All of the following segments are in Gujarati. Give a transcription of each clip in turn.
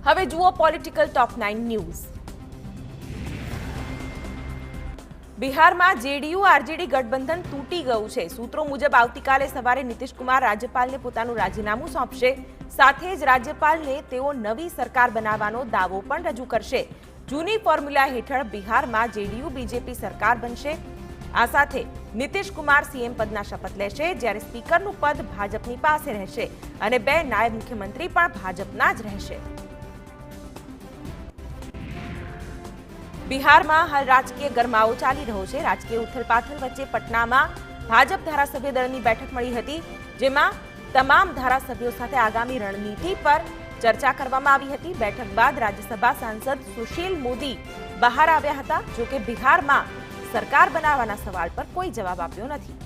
હવે જુઓ પોલિટિકલ ટોપ 9 ન્યૂઝ। બિહારમાં જેડીયુ આરજેડી ગઠબંધન તૂટી ગયું છે। સૂત્રો મુજબ આવતીકાલે સવારે નીતિશ કુમાર રાજ્યપાલને પોતાનું રાજીનામું સોંપશે। સાથે જ રાજ્યપાલને તેઓ નવી સરકાર બનાવવાનો દાવો પણ રજૂ કરશે। જૂની ફોર્મ્યુલા હેઠળ બિહારમાં જેડીયુ બીજેપી સરકાર બનશે। આ સાથે નીતિશ કુમાર સીએમ પદના શપથ લેશે, જ્યારે સ્પીકરનું પદ ભાજપની પાસે રહેશે અને 2 નાયબ મુખ્યમંત્રી પણ ભાજપના જ રહેશે। બિહારમાં હાલ રાજકીય ગરમાવો ચાલી રહ્યો છે। રાજકીય ઉથલપાથલ વચ્ચે પટનામાં ભાજપ ધારાસભ્ય દળની બેઠક મળી હતી, જેમાં તમામ ધારાસભ્યો સાથે આગામી રણનીતિ પર ચર્ચા કરવામાં આવી હતી। બેઠક બાદ રાજ્યસભા સાંસદ સુશીલ મોદી બહાર આવ્યા હતા, જો કે બિહારમાં સરકાર બનાવવાના સવાલ પર કોઈ જવાબ આપ્યો નથી।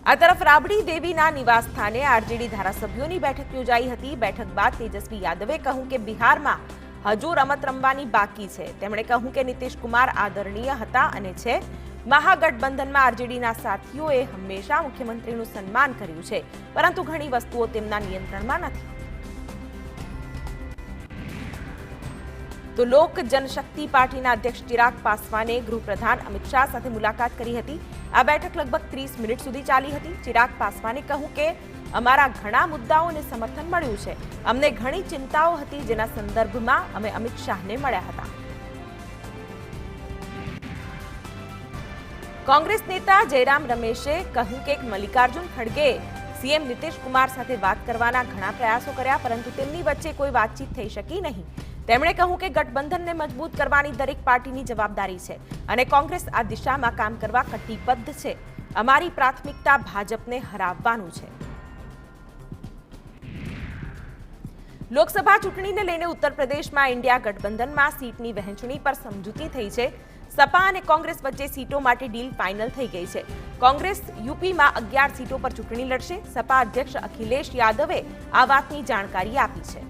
આ તરફ રાબડી દેવીના નિવાસ સ્થાને આરજેડી ધારાસભ્યોની બેઠક યોજાઈ હતી। બેઠક બાદ તેજસ્વી યાદવે કહ્યું કે બિહારમાં હજુ રમત રમવાની બાકી છે। તેમણે કહ્યું કે નીતિશ કુમાર આદરણીય હતા અને છે। મહાગઠબંધનમાં આરજેડીના સાથીઓએ હંમેશા મુખ્યમંત્રીનું સન્માન કર્યું છે, પરંતુ ઘણી વસ્તુઓ તેમના નિયંત્રણમાં નથી। તો લોક જનશક્તિ પાર્ટીના અધ્યક્ષ ચિરાગ પાસવાને ગૃહપ્રધાન અમિત શાહ સાથે મુલાકાત કરી હતી। આ બેઠક લગભગ 30 મિનિટ સુધી ચાલી હતી। ચિરાગ પાસવાને કહ્યું કે અમારા ઘણા મુદ્દાઓને સમર્થન મળ્યું છે। અમને ઘણી ચિંતાઓ હતી, જેના સંદર્ભમાં અમે અમિત શાહને મળ્યા હતા। કોંગ્રેસ નેતા જયરામ રમેશે કહ્યું કે મલ્લિકાર્જુન ખડગે સીએમ નીતિશ કુમાર સાથે વાત કરવાના ઘણા પ્રયાસો કર્યા, પરંતુ તેમની વચ્ચે કોઈ વાતચીત થઈ શકી નહીં। તેમણે કહ્યું કે ગઠબંધનને મજબૂત કરવાની દરેક પાર્ટીની જવાબદારી છે અને કોંગ્રેસ આ દિશામાં કામ કરવા કટિબદ્ધ છે। અમારી પ્રાથમિકતા ભાજપને હરાવવાનું છે। લોકસભા ચૂંટણીને લઈને ઉત્તર પ્રદેશમાં ઇન્ડિયા ગઠબંધનમાં સીટની વહેંચણી પર સમજૂતી થઈ છે। સપા અને કોંગ્રેસ વચ્ચે સીટો માટે ડીલ ફાઇનલ થઈ ગઈ છે। કોંગ્રેસ યુપીમાં 11 સીટો પર ચૂંટણી લડશે। સપા અધ્યક્ષ અખિલેશ યાદવે આ વાતની જાણકારી આપી છે।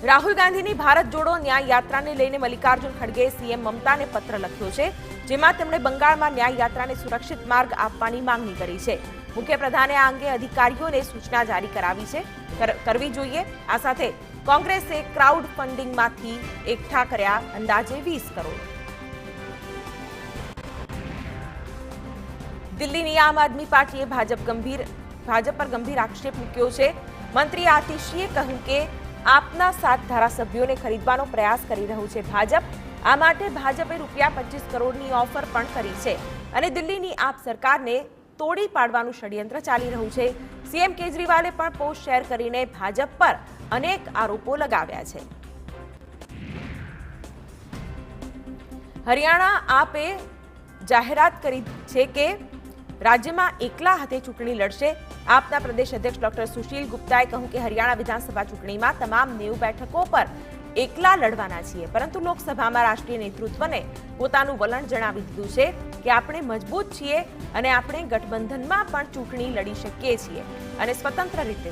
રાહુલ ગાંધીની ભારત જોડો ન્યાય યાત્રાને લઈને મલ્લિકાર્જુન ખડગેએ સીએમ મમતાને પત્ર લખ્યો છે, જેમાં તેમણે બંગાળમાં ન્યાય યાત્રાને સુરક્ષિત માર્ગ આપવાની માંગણી કરી છે। મુખ્યપ્રધાને આ અંગે અધિકારીઓને સૂચના જારી કરવી જોઈએ। આ સાથે કોંગ્રેસે ક્રાઉડ ફંડિંગમાંથી એકઠા કર્યા અંદાજે 20 કરોડ। દિલ્હીની આમ આદમી પાર્ટીએ ભાજપ પર ગંભીર આક્ષેપ મૂક્યો છે। મંત્રી આતિશીએ કહ્યું કે આપના 7 ધારાસભ્યોને ખરીદવાનો પ્રયાસ કરી રહ્યું છે ભાજપ। આ માટે ભાજપે ₹25 કરોડની ઓફર પણ કરી છે અને દિલ્હીની આપ સરકારને તોડી પાડવાનું ષડયંત્ર ચાલી રહ્યું છે। સીએમ કેજરીવાલે પણ પોસ્ટ શેર કરીને ભાજપ પર અનેક આરોપો લગાવ્યા છે। હરિયાણા આપે જાહેરાત કરી છે કે રાજ્યમાં એકલા હાથે ચૂંટણી લડશે। આપના પ્રદેશ અધ્યક્ષ ડોક્ટર સુશીલ ગુપ્તાએ કહ્યું કે હરિયાણા વિધાનસભા ચૂંટણીમાં તમામ 90 બેઠકો પર એકલા લડવાના છીએ, પરંતુ લોકસભામાં રાષ્ટ્રીય નેતૃત્વને પોતાનું વલણ જણાવી દીધું છે કે આપણે મજબૂત છીએ અને આપણે ગઠબંધનમાં પણ ચૂંટણી લડી શકીએ છીએ અને સ્વતંત્ર રીતે